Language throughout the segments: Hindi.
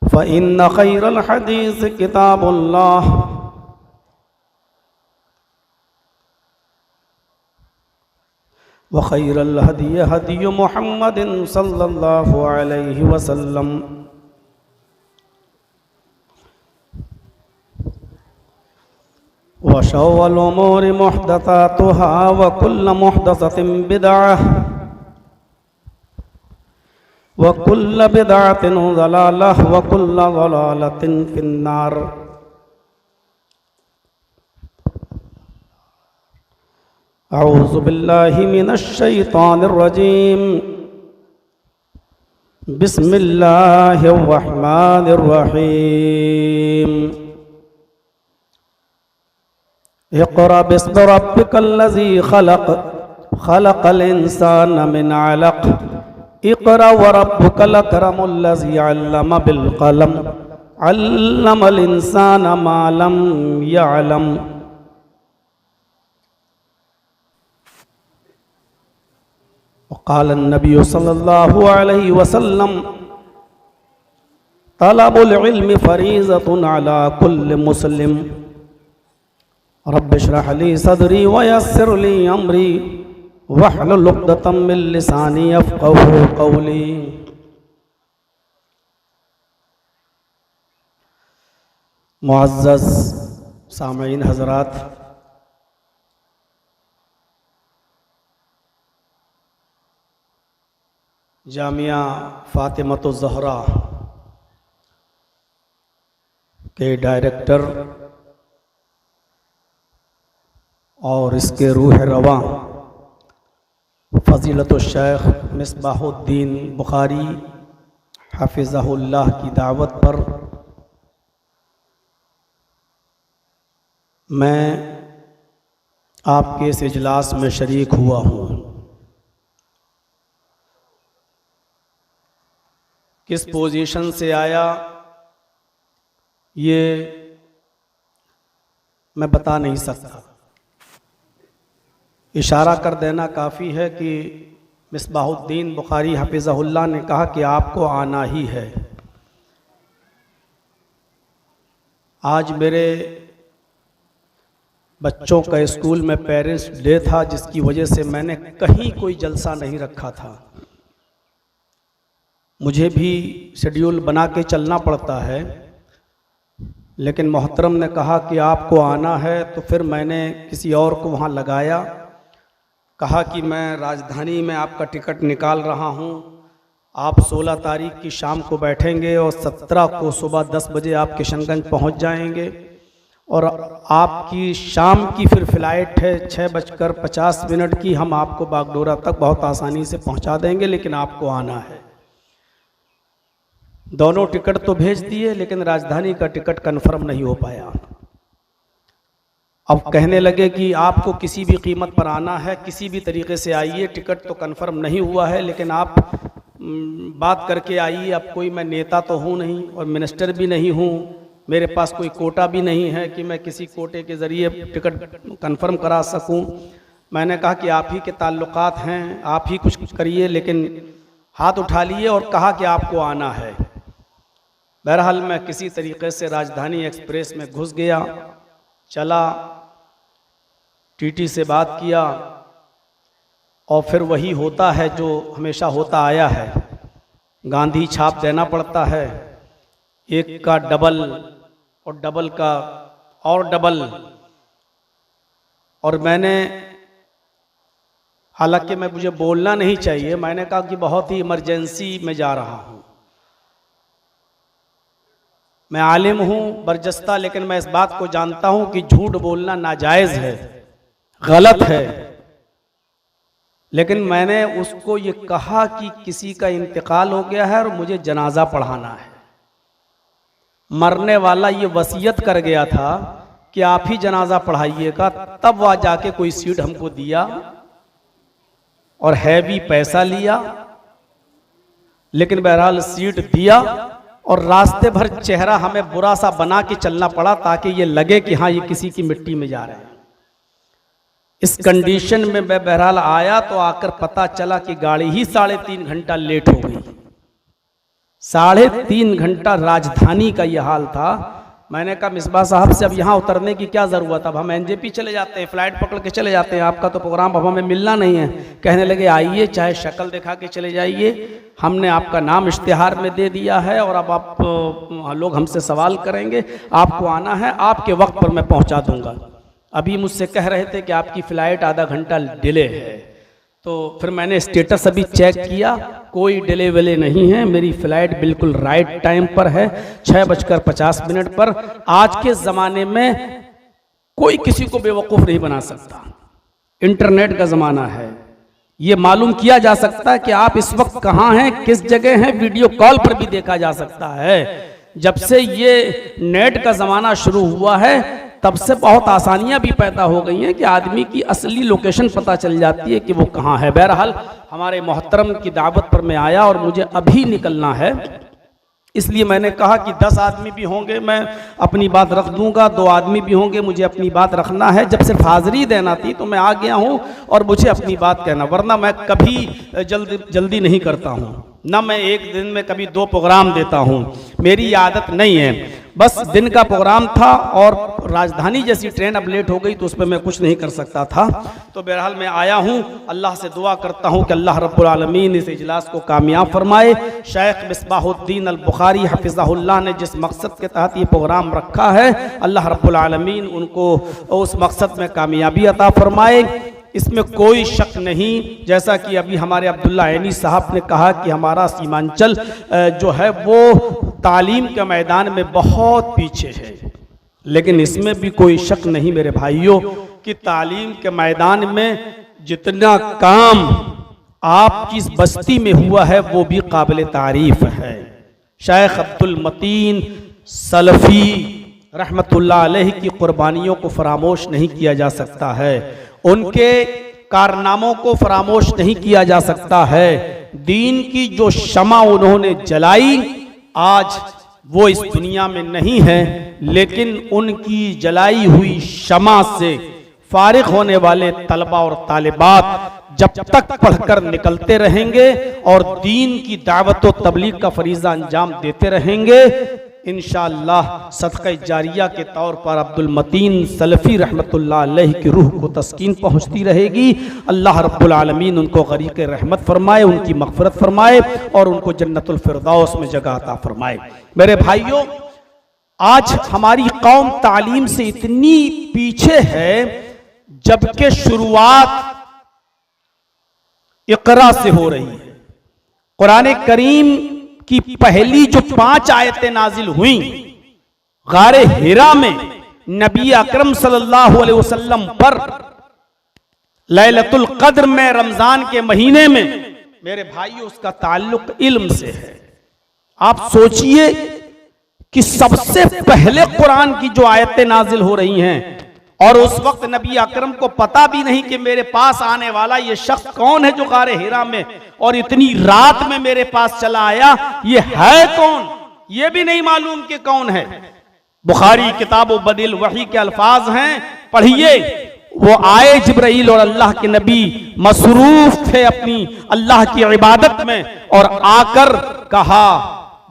फ़इन्न खैरल हदीस किताबुल्लाह व खैरल हदी हदी मुहम्मदिन सल्लल्लाहु अलैहि वसल्लम व शर्रुल उमूरि मुहदसातुहा व कुल्लु मुहदसतिन बिदअह व कुल्लु बिदअतिन ज़लालह व कुल्लु ज़लालतिन फिन्नार। अऊज़ु बिल्लाहि मिनश शैतानिर रजीम। बिस्मिल्लाहिर रहमानिर रहीम। इक़रा बिस्मि रब्बिकल्लज़ी खलक़ खलक़ल इंसाना मिन अलक़ इक़रा व रब्बुकल अकरमुल्लज़ी अल्लम बिल क़लम अल्लमल इंसाना मा लम यअलम। क़ाल नबी सल्लल्लाहु अलैहि वसल्लम तलबुल इल्मि फ़रीज़तुन अला कुल्लि मुस्लिम। रब्बि इश्रह ली सदरी व यस्सिर ली अमरी वहलुल उक़दतम मिन लिसानी यफ़क़हू क़ौली। मुअज़्ज़ज़ सामईन हज़रात, जामिया फ़ातिमतुज़ ज़हरा के डायरेक्टर और इसके रूह रवां फ़ज़ीलतुश शेख मिसबाहुद्दीन बुखारी हफ़िज़हुल्लाह की दावत पर मैं आपके इस इजलास में शरीक हुआ हूँ। किस पोजीशन से आया ये मैं बता नहीं सकता। इशारा कर देना काफ़ी है कि मिसबाहुद्दीन बुखारी हफ़िज़हुल्लाह ने कहा कि आपको आना ही है। आज मेरे बच्चों का स्कूल में पेरेंट्स डे था, जिसकी वजह से मैंने कहीं कोई जलसा नहीं रखा था। मुझे भी शेड्यूल बना के चलना पड़ता है, लेकिन मोहतरम ने कहा कि आपको आना है, तो फिर मैंने किसी और को वहाँ लगाया। कहा कि मैं राजधानी में आपका टिकट निकाल रहा हूँ, आप 16 तारीख की शाम को बैठेंगे और 17 को सुबह 10 बजे आप किशनगंज पहुँच जाएंगे और आपकी शाम की फिर फ़्लाइट है 6:50 की। हम आपको बागडोरा तक बहुत आसानी से पहुँचा देंगे, लेकिन आपको आना है। दोनों टिकट तो भेज दिए, लेकिन राजधानी का टिकट कंफर्म नहीं हो पाया। अब कहने लगे कि आपको किसी भी कीमत पर आना है, किसी भी तरीके से आइए, टिकट तो कंफर्म नहीं हुआ है, लेकिन आप बात करके आइए। अब कोई मैं नेता तो हूँ नहीं और मिनिस्टर भी नहीं हूँ, मेरे पास कोई कोटा भी नहीं है कि मैं किसी कोटे के ज़रिए टिकट कंफर्म करा सकूँ। मैंने कहा कि आप ही के ताल्लुकात हैं, आप ही कुछ करिए, लेकिन हाथ उठा लिए और कहा कि आपको आना है। बहरहाल मैं किसी तरीके से राजधानी एक्सप्रेस में घुस गया, चला, टीटी से बात किया और फिर वही होता है जो हमेशा होता आया है। गांधी छाप देना पड़ता है, एक का डबल और डबल का और डबल। और मैंने, हालांकि मैं मुझे बोलना नहीं चाहिए, मैंने कहा कि बहुत ही इमरजेंसी में जा रहा हूँ। मैं आलिम हूँ बरजस्ता, लेकिन मैं इस बात को जानता हूँ कि झूठ बोलना नाजायज़ है, गलत है। लेकिन मैंने उसको ये कहा कि किसी का इंतकाल हो गया है और मुझे जनाजा पढ़ाना है। मरने वाला ये वसीयत कर गया था कि आप ही जनाजा पढ़ाइएगा, तब वह जाके कोई सीट हमको दिया और हैवी पैसा लिया, लेकिन बहरहाल सीट दिया और रास्ते भर चेहरा हमें बुरा सा बना के चलना पड़ा ताकि ये लगे कि हाँ ये किसी की मिट्टी में जा रहे हैं। इस कंडीशन में मैं बहरहाल आया तो आकर पता चला कि गाड़ी ही 3.5 घंटा लेट हो गई। 3.5 घंटा राजधानी का ये हाल था। मैंने कहा मिसबा साहब से अब यहाँ उतरने की क्या ज़रूरत, अब हम एनजेपी चले जाते हैं, फ़्लाइट पकड़ के चले जाते हैं, आपका तो प्रोग्राम अब हमें मिलना नहीं है। कहने लगे आइए, चाहे शक्ल दिखा के चले जाइए, हमने आपका नाम इश्तिहार में दे दिया है और अब आप लोग हमसे सवाल करेंगे, आपको आना है, आपके वक्त पर मैं पहुँचा दूँगा। अभी मुझसे कह रहे थे कि आपकी फ़्लाइट आधा घंटा डिले है, तो फिर मैंने स्टेटस अभी चेक किया, कोई डिले विले नहीं है, मेरी फ़्लाइट बिल्कुल राइट टाइम पर है, 6:50 पर। आज के ज़माने में कोई किसी को बेवकूफ़ नहीं बना सकता, इंटरनेट का ज़माना है, ये मालूम किया जा सकता है कि आप इस वक्त कहाँ हैं, किस जगह हैं, वीडियो कॉल पर भी देखा जा सकता है। जब से ये नेट का ज़माना शुरू हुआ है तब से बहुत आसानियां भी पैदा हो गई हैं कि आदमी की असली लोकेशन पता चल जाती है कि वो कहाँ है। बहरहाल हमारे मोहतरम की दावत पर मैं आया और मुझे अभी निकलना है, इसलिए मैंने कहा कि 10 आदमी भी होंगे मैं अपनी बात रख दूंगा, 2 आदमी भी होंगे मुझे अपनी बात रखना है। जब सिर्फ हाज़िरी देना थी तो मैं आ गया हूँ और मुझे अपनी बात कहना, वरना मैं कभी जल्दी नहीं करता हूँ, ना मैं एक दिन में कभी 2 प्रोग्राम देता हूँ, मेरी आदत नहीं है। बस दिन का प्रोग्राम था और राजधानी जैसी ट्रेन अब लेट हो गई तो उस पर मैं कुछ नहीं कर सकता था। तो बहरहाल मैं आया हूँ, अल्लाह से दुआ करता हूँ कि अल्लाह रब्बुल आलमीन इस इजलास को कामयाब फरमाए। शेख मिसबाहुद्दीन अल बुखारी हफिज़हुल्लाह ने जिस मकसद के तहत ये प्रोग्राम रखा है, अल्लाह रब्बुल आलमीन उनको उस मकसद में कामयाबी अता फरमाए, इसमें कोई शक नहीं। जैसा कि अभी हमारे अब्दुल्ला ऐनी साहब ने कहा कि हमारा सीमांचल जो है वो तालीम के मैदान में बहुत पीछे है, लेकिन इसमें भी कोई शक नहीं मेरे भाइयों कि तालीम के मैदान में जितना काम आपकी इस बस्ती में हुआ है वो भी काबिल तारीफ है। शेख अब्दुल मतीन सलफ़ी रहमतुल्लाह अलैहि की कुर्बानियों को फरामोश नहीं किया जा सकता है, उनके कारनामों को फरामोश नहीं किया जा सकता है। दीन की जो शमा उन्होंने जलाई, आज वो इस दुनिया में नहीं है, लेकिन उनकी जलाई हुई शमा से फारिग होने वाले तलबा और तालिबात जब तक पढ़कर निकलते रहेंगे और दीन की दावत व तबलीग का फरीज़ा अंजाम देते रहेंगे, इंशाअल्लाह सदक़ा जारिया के तौर पर अब्दुल मतीन सलफ़ी रहमतुल्लाह अलैहि की रूह को तस्कीन पहुँचती रहेगी। अल्लाह रब्बुल आलमीन उनको गरीक़ रहमत फरमाए, उनकी मग़फ़िरत फरमाए और उनको जन्नतुल फ़िरदौस में जगह अता फरमाए। मेरे भाइयों, आज हमारी कौम तालीम से इतनी पीछे है, जबकि शुरुआत इक़रा से हो रही है। कुरान करीम की पहली जो 5 आयतें नाजिल हुई गारे हिरा में नबी अकरम सल्लल्लाहु अलैहि वसल्लम पर लैलतुल क़द्र में रमजान के महीने में, मेरे भाइयों उसका ताल्लुक इल्म से है। आप सोचिए कि सबसे पहले कुरान की जो आयतें नाजिल हो रही हैं और उस वक्त नबी अकरम को पता भी नहीं कि मेरे पास आने वाला ये शख्स कौन है जो गारे हिरा में और इतनी रात में मेरे पास चला आया, ये है कौन, ये भी नहीं मालूम कि कौन है। बुखारी किताब बदिल वही के अल्फाज हैं, पढ़िए। वो आए जिब्राइल और अल्लाह के नबी मसरूफ थे अपनी अल्लाह की इबादत में और आकर कहा,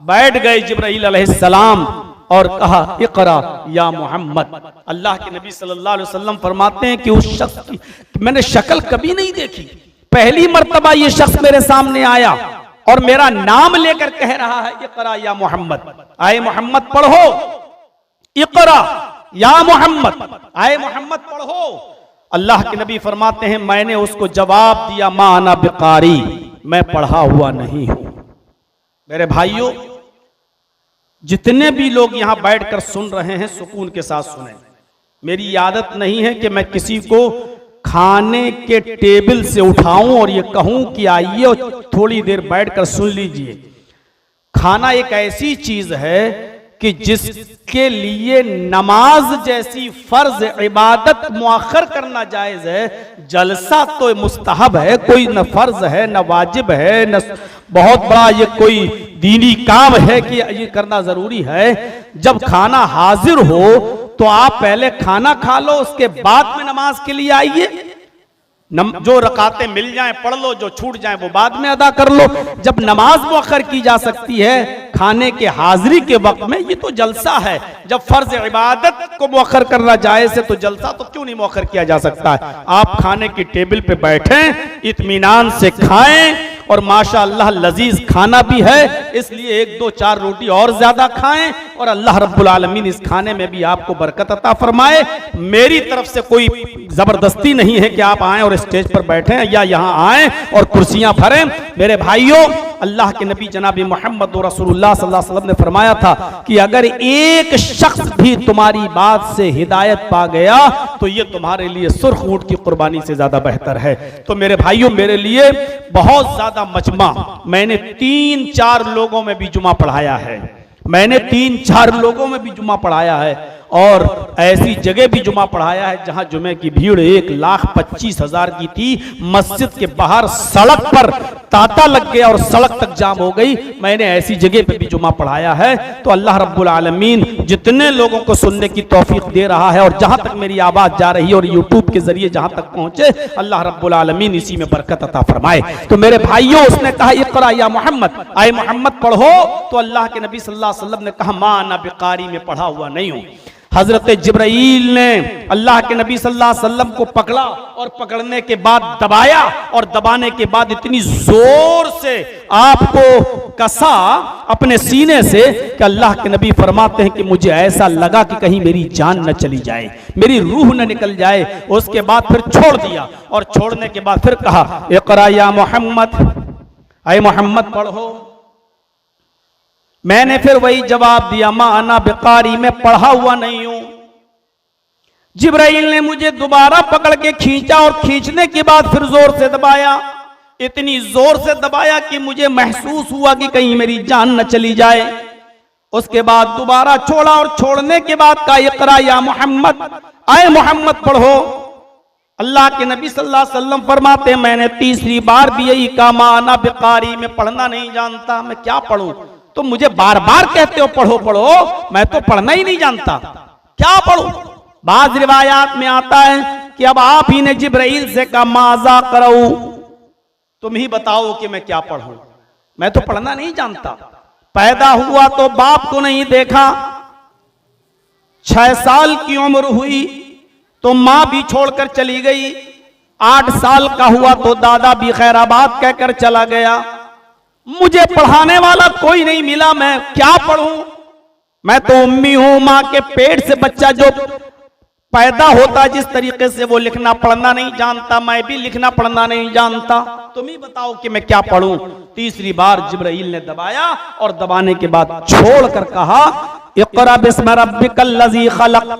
बैठ गए जिब्राइल अलैहिस्सलाम और कहा इक़रा या मोहम्मद। अल्लाह के नबी सल्लल्लाहु अलैहि वसल्लम फरमाते हैं कि उस शख्स की मैंने शक्ल कभी नहीं देखी, पहली मर्तबा ये शख्स मेरे सामने आया और मेरा नाम लेकर कह रहा है इक़रा या मोहम्मद, आए मोहम्मद पढ़ो, इक़रा या मोहम्मद, आए मोहम्मद पढ़ो। अल्लाह के नबी फरमाते हैं मैंने उसको जवाब दिया मा अना बिकारी, मैं पढ़ा हुआ नहीं हूं। मेरे भाइयों, जितने भी लोग यहां बैठकर सुन रहे हैं सुकून के साथ सुने। मेरी आदत नहीं है कि मैं किसी को खाने के टेबल से उठाऊं और ये कहूं कि आइए और थोड़ी देर बैठकर सुन लीजिए। खाना एक ऐसी चीज है कि जिसके लिए नमाज जैसी फर्ज इबादत मुअख्खर करना जायज है। जलसा तो मुस्तहब है, कोई न फर्ज है न वाजिब है न बहुत बड़ा ये कोई दीनी काम है कि ये करना जरूरी है। जब खाना हाजिर हो तो आप पहले खाना खा लो, उसके बाद में नमाज के लिए आइए। जो रकातें मिल जाएं पढ़ लो, जो छूट जाएं वो बाद में अदा कर लो। जब नमाज मुअक्खर की जा सकती है खाने के हाजिरी के वक्त में, ये तो जलसा है। जब फर्ज इबादत को मुअक्खर करना जायज़ है तो जलसा तो क्यों नहीं मुअक्खर किया जा सकता है। आप खाने की टेबल पे बैठें, इत्मीनान से खाएं, और माशाअल्लाह लजीज खाना भी है, इसलिए 1 2 4 रोटी और ज्यादा खाएं, और अल्लाह रब्बुल आलमीन इस खाने में भी आपको बरकत अता फरमाए। मेरी तरफ से कोई जबरदस्ती नहीं है कि आप आएं और स्टेज पर बैठें या यहां आएं और कुर्सियां भरें। मेरे भाइयों, अल्लाह के नबी जनाब मोहम्मद रसूलुल्लाह सल्लल्लाहु अलैहि वसल्लम ने फरमाया था कि अगर एक शख्स भी तुम्हारी बात से हिदायत पा गया तो ये तुम्हारे लिए सुर्ख ऊंट की कुर्बानी से ज्यादा बेहतर है। तो मेरे भाइयों, मेरे लिए बहुत ज्यादा मजमा, मैंने 3-4 लोगों में भी जुमा पढ़ाया है, मैंने 3-4 लोगों में भी जुमा पढ़ाया है, और ऐसी जगह भी जुमा पढ़ाया है जहां जुमे की भीड़ 1,25,000 की थी। मस्जिद के बाहर सड़क पर तांता लग गया और सड़क तक जाम हो गई। मैंने ऐसी जगह पे भी जुमा पढ़ाया है। तो अल्लाह रब्बुल आलमीन जितने लोगों को सुनने की तौफीक दे रहा है, और जहां तक मेरी आवाज जा रही है और यूट्यूब के जरिए जहां तक पहुंचे, अल्लाह रब्बुल आलमीन इसी में बरकत अता फरमाए। तो मेरे भाइयों, उसने कहा इक़रा या मोहम्मद, आए मोहम्मद पढ़ो। तो अल्लाह के नबी सल्लल्लाहु अलैहि वसल्लम ने कहा मा अना बिकारी, में पढ़ा हुआ नहीं हूं। हजरत जिब्राइल ने अल्लाह के नबी सल्लल्लाहु अलैहि वसल्लम को पकड़ा, और पकड़ने के बाद दबाया, और दबाने के बाद इतनी जोर से आपको कसा अपने सीने से कि अल्लाह के नबी फरमाते हैं कि मुझे ऐसा लगा कि कहीं मेरी जान न चली जाए, मेरी रूह न निकल जाए। उसके बाद फिर छोड़ दिया, और छोड़ने के बाद फिर कहा इक़रा या मोहम्मद, आए मोहम्मद पढ़ो। मैंने फिर वही जवाब दिया मा अना बिकारी, में पढ़ा हुआ नहीं हूं। जिब्राइल ने मुझे दोबारा पकड़ के खींचा, और खींचने के बाद फिर जोर से दबाया, इतनी जोर से दबाया कि मुझे महसूस हुआ कि कहीं मेरी जान न चली जाए। उसके बाद दोबारा छोड़ा, और छोड़ने के बाद कहा इक़रा या मोहम्मद, आए मोहम्मद पढ़ो। अल्लाह के नबी सल्लल्लाहु अलैहि वसल्लम फरमाते हैं मैंने तीसरी बार भी यही कहा मा अना बिकारी, में पढ़ना नहीं जानता, मैं क्या पढ़ूं। तो मुझे बार बार कहते हो पढ़ो पढ़ो, मैं तो पढ़ना ही नहीं जानता, क्या पढ़ूं। बाज रिवायात में आता है कि अब आप ही ने जिब्राइल से कहा माजा कराऊं, तुम ही बताओ कि मैं क्या पढ़ूं, मैं तो पढ़ना नहीं जानता। पैदा हुआ तो बाप को नहीं देखा, 6 साल की उम्र हुई तो मां भी छोड़कर चली गई, 8 साल का हुआ तो दादा भी खैराबाद कहकर चला गया। मुझे पढ़ाने वाला कोई नहीं मिला, मैं क्या पढ़ूं। मैं तो उम्मी हूं, मां के पेट से बच्चा जो पैदा होता जिस तरीके से वो लिखना पढ़ना नहीं जानता, मैं भी लिखना पढ़ना नहीं जानता। तुम ही बताओ कि मैं क्या पढ़ूं। तीसरी बार जिब्राइल ने दबाया, और दबाने के बाद छोड़कर कहा इक़रा बिस्मि रब्बिकल लज़ी खलक़,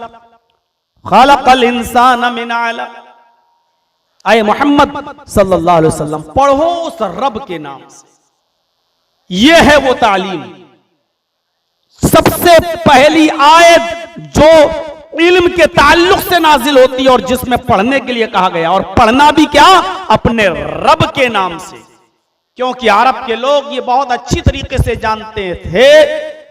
खलक़ल इंसान मिन अलक़। आए मोहम्मद सल्लल्लाहु अलैहि वसल्लम पढ़ो उस रब के नाम से। यह है वो तालीम, सबसे पहली आयत जो इल्म के ताल्लुक से नाजिल होती है और जिसमें पढ़ने के लिए कहा गया, और पढ़ना भी क्या, अपने रब के नाम से। क्योंकि अरब के लोग ये बहुत अच्छी तरीके से जानते थे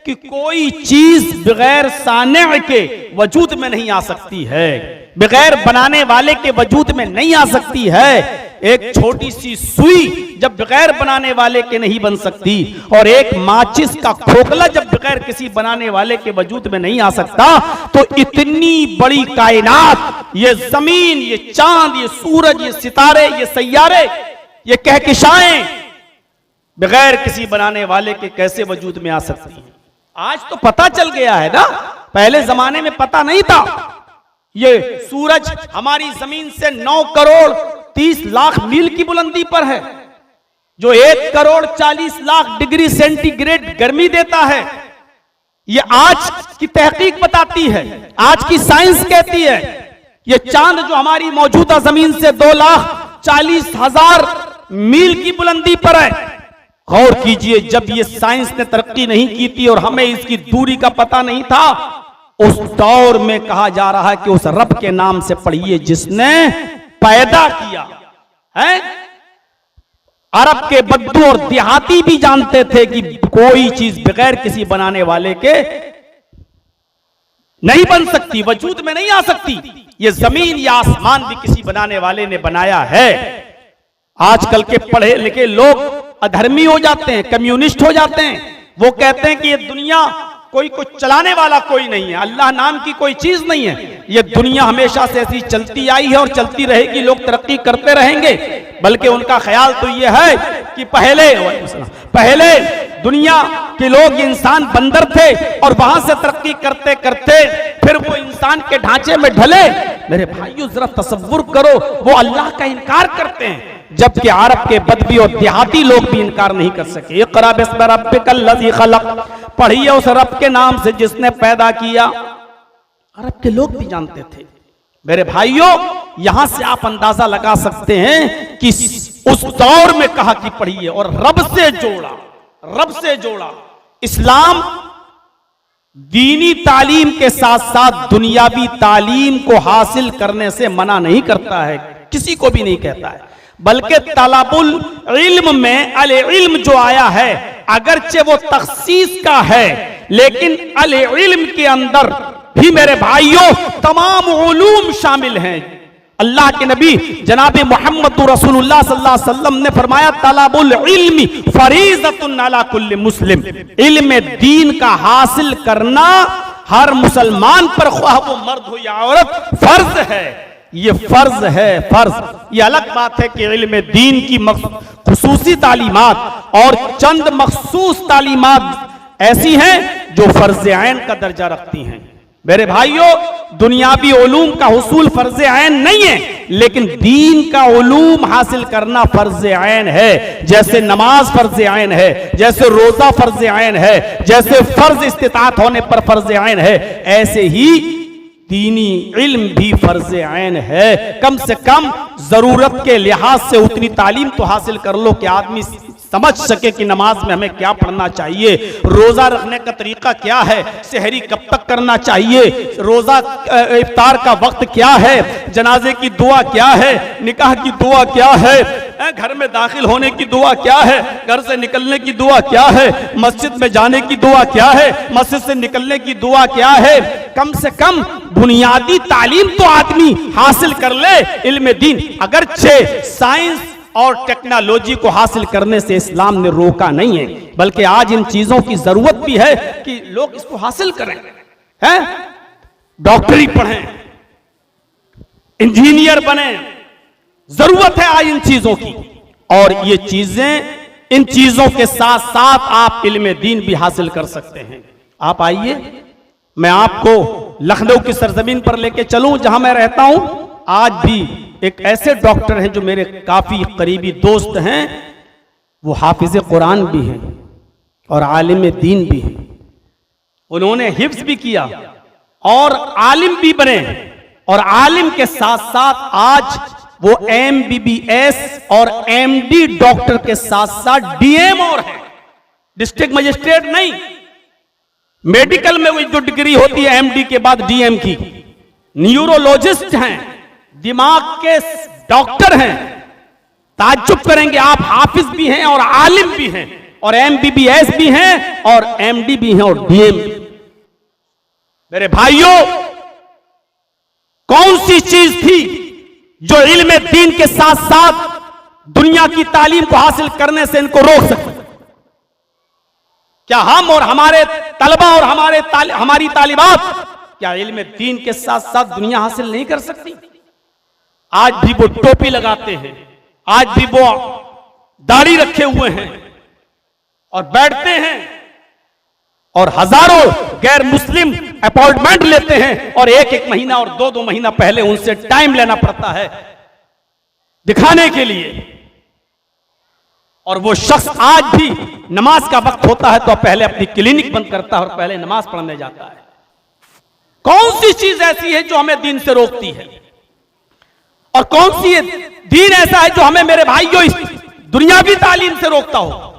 कि कोई चीज बगैर साने के वजूद में नहीं आ सकती है, बगैर बनाने वाले के वजूद में नहीं आ सकती है। एक छोटी सी सुई जब बगैर बनाने वाले के नहीं बन सकती, और एक माचिस का खोखला जब बगैर किसी बनाने वाले के वजूद में नहीं आ सकता, तो इतनी बड़ी कायनात, ये जमीन, ये चांद, ये सूरज, ये सितारे, ये सैयारे, ये कहकशाएं बगैर किसी बनाने वाले के कैसे वजूद में आ सकती हैं। आज तो पता चल गया है ना, पहले जमाने में पता नहीं था। ये सूरज हमारी जमीन से 9 करोड़ 30 लाख मील की बुलंदी पर है, जो 1 करोड़ 40 लाख डिग्री सेंटीग्रेड गर्मी देता है। ये आज की तहकीक बताती है, आज की साइंस कहती है। ये चांद जो हमारी मौजूदा जमीन से 2,40,000 मील की बुलंदी पर है। गौर कीजिए, जब ये साइंस ने तरक्की नहीं की थी और हमें इसकी दूरी का पता नहीं था, उस दौर में कहा जा रहा है कि उस रब के नाम से पढ़िए जिसने पैदा किया है। अरब के बद्दू और देहाती भी जानते थे कि कोई चीज बगैर किसी बनाने वाले के नहीं बन सकती, वजूद में नहीं आ सकती। ये जमीन या आसमान भी किसी बनाने वाले ने बनाया है। आजकल के पढ़े लिखे लोग अधर्मी हो जाते हैं, कम्युनिस्ट हो जाते हैं। वो कहते हैं कि ये दुनिया कोई कुछ चलाने वाला कोई नहीं है, अल्लाह नाम की कोई चीज नहीं है, ये दुनिया हमेशा से ऐसी चलती आई है और चलती रहेगी, लोग तरक्की करते रहेंगे। बल्कि उनका ख्याल तो ये है कि पहले दुनिया के लोग, इंसान बंदर थे और वहां से तरक्की करते करते फिर वो इंसान के ढांचे में ढले। मेरे भाइयों जरा तसव्वुर करो, वो अल्लाह का इनकार करते हैं, जबकि अरब के बदवी और देहाती लोग भी इनकार नहीं कर सके। इक़रा बिस्मि रब्बिकल लज़ी खलक़, पढ़िए उस रब के नाम से जिसने पैदा किया। अरब के लोग भी जानते थे। मेरे भाइयों यहां से आप अंदाजा लगा सकते हैं कि उस दौर में कहा कि पढ़िए, और रब से जोड़ा। इस्लाम दीनी तालीम के साथ साथ दुनियावी तालीम को हासिल करने से मना नहीं करता है, किसी को भी नहीं कहता है, बल्कि तलबुल इल्म में अल इल्म जो आया है, अगरचे वो तखसीस का है, लेकिन अल इल्म के अंदर भी मेरे भाइयों तमाम उलूम शामिल हैं। अल्लाह के नबी जनाब मोहम्मद रसूलुल्लाह सल्लल्लाहु अलैहि वसल्लम ने फरमाया, तलबुल इल्मी फरीज़तुन अला कुल्ली मुस्लिम, इल्म दीन का हासिल करना हर मुसलमान पर, ख्वाह वो मर्द हो या औरत, फर्ज है। ये फर्ज है, फर्ज। ये अलग बात है कि इल्म दीन की खुसूसी तालीमात और चंद मखसूस तालीमात ऐसी हैं जो फर्ज ऐन का दर्जा रखती हैं। मेरे भाइयों दुनियावी उलूम का हुसूल फर्ज ऐन नहीं है, लेकिन दीन का उलूम हासिल करना फर्ज ऐन है। जैसे नमाज फर्ज ऐन है, जैसे रोजा फर्ज ऐन है, जैसे फर्ज इस्तिताअत होने पर फर्ज ऐन है, ऐसे ही दीनी इल्म भी फर्ज ऐन है। कम से कम जरूरत के लिहाज से उतनी तालीम तो हासिल कर लो कि आदमी समझ सके कि नमाज में हमें क्या पढ़ना चाहिए, रोजा रखने का तरीका क्या है, सहरी कब तक करना चाहिए, रोजा इफ्तार का वक्त क्या है, जनाजे की दुआ क्या है, निकाह की दुआ क्या है, घर में दाखिल होने की दुआ क्या है, घर से निकलने की दुआ क्या है, मस्जिद में जाने की दुआ क्या है, मस्जिद से निकलने की दुआ क्या है। कम से कम बुनियादी तालीम तो आदमी हासिल कर ले, इल्म दीन। अगरचे साइंस और टेक्नोलॉजी को हासिल करने से इस्लाम ने रोका नहीं है, बल्कि आज इन चीजों की जरूरत भी है कि लोग इसको हासिल करें, हैं? डॉक्टरी पढ़ें, इंजीनियर बने, जरूरत है आज इन चीजों की। और ये चीजें, इन चीजों के साथ साथ आप इल्म दीन भी हासिल कर सकते हैं। आप आइए, मैं आपको लखनऊ की सरजमीन पर लेके चलूं जहां मैं रहता हूं। आज भी एक ऐसे डॉक्टर हैं जो मेरे काफी करीबी दोस्त हैं, वो हाफिज कुरान भी हैं और आलिम दीन भी हैं। उन्होंने हिफ्ज भी किया और आलिम भी बने, और आलिम के साथ साथ आज वो MBBS और MD डॉक्टर के साथ साथ DM और है, डिस्ट्रिक्ट मजिस्ट्रेट नहीं। मेडिकल में वो जो डिग्री होती है MD के बाद DM की, न्यूरोलॉजिस्ट हैं, दिमाग के डॉक्टर हैं। ताज्जुब करेंगे आप, हाफिज भी हैं और आलिम भी हैं और MBBS भी हैं और MD भी हैं और DM। मेरे भाइयों कौन सी चीज थी जो इल्म दीन के साथ साथ दुनिया की तालीम को हासिल करने से इनको रोक सकते? क्या हम और हमारे तलबा और हमारी तालिबात क्या इल्म दीन के साथ साथ दुनिया हासिल नहीं कर सकती? आज भी वो टोपी लगाते हैं, आज भी वो दाढ़ी रखे हुए हैं और बैठते हैं, और हजारों गैर मुस्लिम अपॉइंटमेंट लेते हैं और एक महीना और दो महीना पहले उनसे टाइम लेना पड़ता है दिखाने के लिए। और वो शख्स आज भी नमाज का वक्त होता है तो पहले अपनी क्लिनिक बंद करता है और पहले नमाज पढ़ने जाता है। कौन सी चीज ऐसी है जो हमें दीन से रोकती है? और कौन सी दीन ऐसा है जो हमें, मेरे भाइयों, इस दुनियावी तालीम से रोकता हो?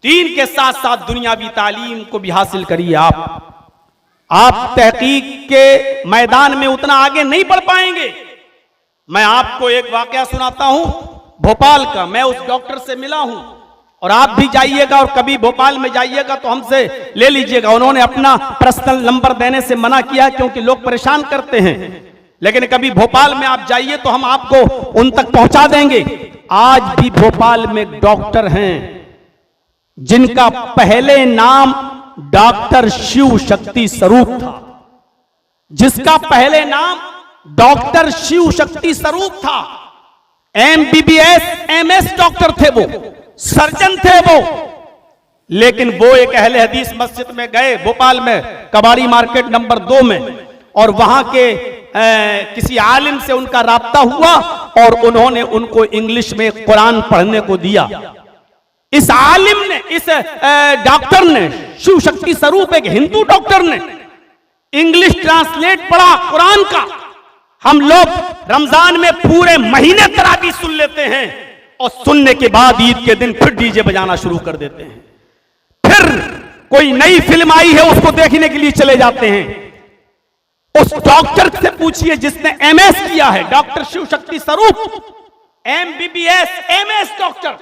दीन के साथ साथ दुनियावी तालीम को भी हासिल करिए। आप तहकीक के मैदान में उतना आगे नहीं बढ़ पाएंगे। मैं आपको एक वाकया सुनाता हूं भोपाल का। मैं उस डॉक्टर से मिला हूं और आप भी जाइएगा और कभी भोपाल में जाइएगा तो हमसे ले लीजिएगा। उन्होंने अपना पर्सनल नंबर देने से मना किया क्योंकि लोग परेशान करते हैं, लेकिन कभी भोपाल में आप जाइए तो हम आपको उन तक पहुंचा देंगे। आज भी भोपाल में एक डॉक्टर हैं जिनका पहले नाम डॉक्टर शिव शक्ति स्वरूप था, जिसका पहले नाम डॉक्टर शिव शक्ति स्वरूप था। MBBS MS डॉक्टर थे, वो सर्जन थे वो, लेकिन वो एक अहले हदीस मस्जिद में गए भोपाल में, कबाड़ी मार्केट नंबर 2 में, और वहां के किसी आलिम से उनका राब्ता हुआ और उन्होंने उनको इंग्लिश में कुरान पढ़ने को दिया। इस आलिम ने, इस डॉक्टर ने, शिव शक्ति स्वरूप एक हिंदू डॉक्टर ने इंग्लिश ट्रांसलेट पढ़ा कुरान का। हम लोग रमजान में पूरे महीने तरावी सुन लेते हैं और सुनने के बाद ईद के दिन फिर डीजे बजाना शुरू कर देते हैं, फिर कोई नई फिल्म आई है उसको देखने के लिए चले जाते हैं। उस डॉक्टर से पूछिए जिसने MS किया है, डॉक्टर शिव शक्ति स्वरूप, MBBS MS डॉक्टर,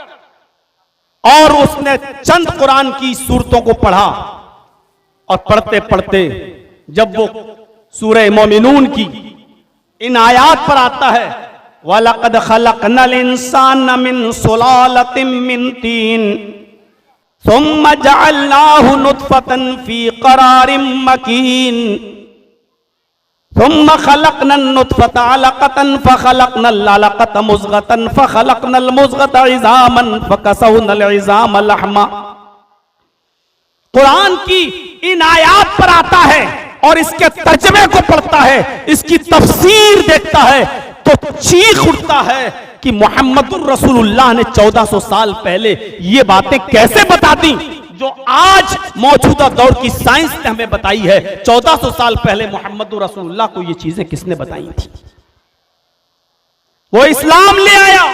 और उसने चंद कुरान की सूरतों को पढ़ा और पढ़ते पढ़ते जब वो सूरह मोमिनून की इन आयात पर आता है, वलक़द खलक़नल इंसान मिन सुलालतिन मिन तीन सुम्मा जअलनाहु नुत्फतन फी क़रारिन मकीन सुम्मा खलक़नन नुत्फता अलक़तन फ़खलक़नल अलक़त मुज़ग़तन फ़खलक़नल मुज़ग़त इज़ामन फ़कसवनल इज़ाम लहमा। कुरान की इन आयात पर आता है और इसके तर्जमे को पढ़ता है, इसकी तफसीर देखता है तो चीख उठता है कि मोहम्मदुर रसूलुल्लाह ने 1400 साल पहले ये बातें कैसे बता दी जो आज मौजूदा दौर की साइंस ने हमें बताई है। 1400 साल पहले मोहम्मदुर रसूलुल्लाह को ये चीजें किसने बताई थी? वो इस्लाम ले आया।